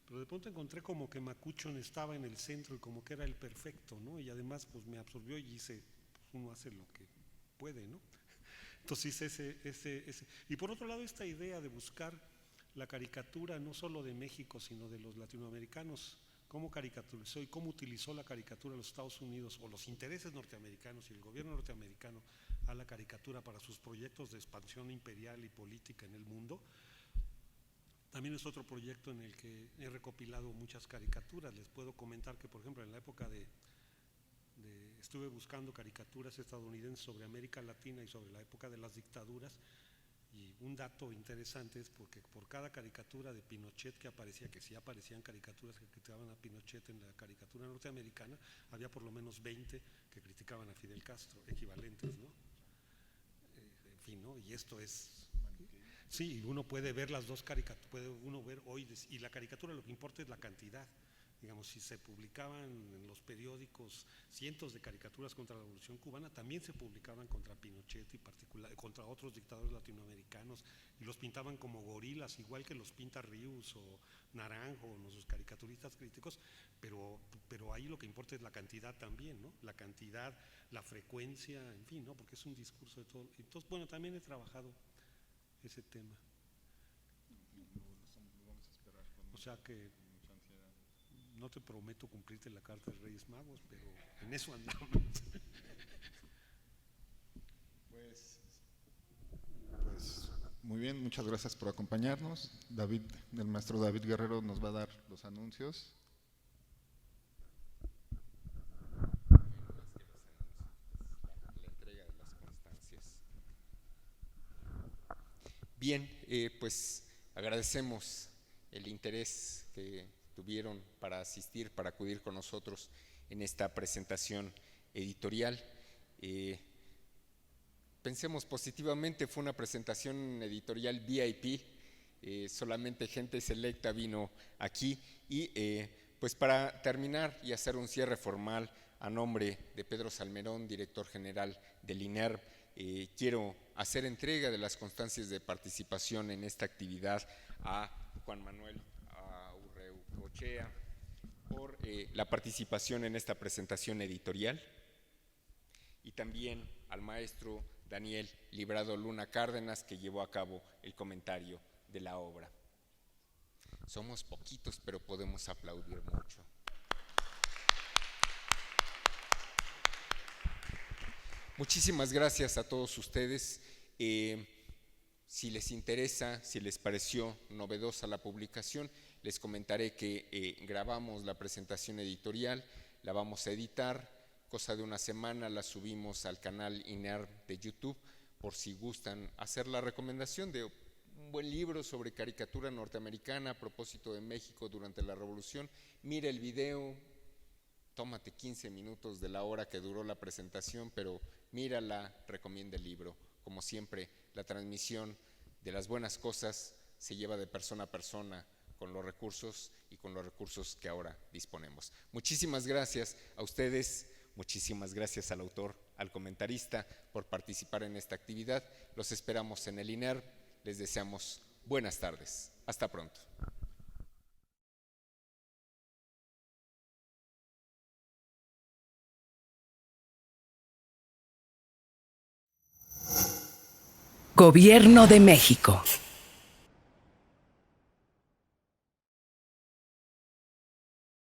pero de pronto encontré como que Macuchon estaba en el centro y como que era el perfecto, ¿no? Y además pues me absorbió y hice, pues uno hace lo que puede, ¿no? Entonces y por otro lado esta idea de buscar la caricatura no solo de México sino de los latinoamericanos, cómo caricaturizó y cómo utilizó la caricatura de los Estados Unidos o los intereses norteamericanos y el gobierno norteamericano a la caricatura para sus proyectos de expansión imperial y política en el mundo. También es otro proyecto en el que he recopilado muchas caricaturas. Les puedo comentar que, por ejemplo, en la época estuve buscando caricaturas estadounidenses sobre América Latina y sobre la época de las dictaduras, y un dato interesante es porque por cada caricatura de Pinochet que aparecía, que sí aparecían caricaturas que criticaban a Pinochet en la caricatura norteamericana, había por lo menos 20 que criticaban a Fidel Castro, equivalentes, ¿no? En fin, ¿no? Y esto es… Sí, uno puede ver las dos caricaturas, puede uno ver hoy, y la caricatura lo que importa es la cantidad. Digamos, si se publicaban en los periódicos cientos de caricaturas contra la Revolución Cubana, también se publicaban contra Pinochet y contra otros dictadores latinoamericanos, y los pintaban como gorilas, igual que los pinta Rius o Naranjo o nuestros caricaturistas críticos, pero ahí lo que importa es la cantidad también, ¿no? La cantidad, la frecuencia, en fin, ¿no? Porque es un discurso de todo. Entonces, bueno, también he trabajado ese tema. O sea que no te prometo cumplirte la carta de Reyes Magos, pero en eso andamos. Pues muy bien, muchas gracias por acompañarnos. El maestro David Guerrero nos va a dar los anuncios. La entrega de las constancias. Bien, pues agradecemos el interés que tuvieron para asistir, para acudir con nosotros en esta presentación editorial. Pensemos positivamente, fue una presentación editorial VIP, solamente gente selecta vino aquí, y pues para terminar y hacer un cierre formal a nombre de Pedro Salmerón, director general del INERV, quiero hacer entrega de las constancias de participación en esta actividad a Juan Manuel Urreucochea por la participación en esta presentación editorial, y también al maestro Daniel Librado Luna Cárdenas, que llevó a cabo el comentario de la obra. Somos poquitos, pero podemos aplaudir mucho. Muchísimas gracias a todos ustedes. Si les interesa, si les pareció novedosa la publicación, les comentaré que grabamos la presentación editorial, la vamos a editar, cosa de una semana la subimos al canal INERV de YouTube, por si gustan hacer la recomendación de un buen libro sobre caricatura norteamericana a propósito de México durante la Revolución. Mira el video, tómate 15 minutos de la hora que duró la presentación, pero mírala, recomienda el libro. Como siempre, la transmisión de las buenas cosas se lleva de persona a persona con los recursos y con los recursos que ahora disponemos. Muchísimas gracias a ustedes, muchísimas gracias al autor, al comentarista por participar en esta actividad. Los esperamos en el INERV, les deseamos buenas tardes. Hasta pronto. Gobierno de México.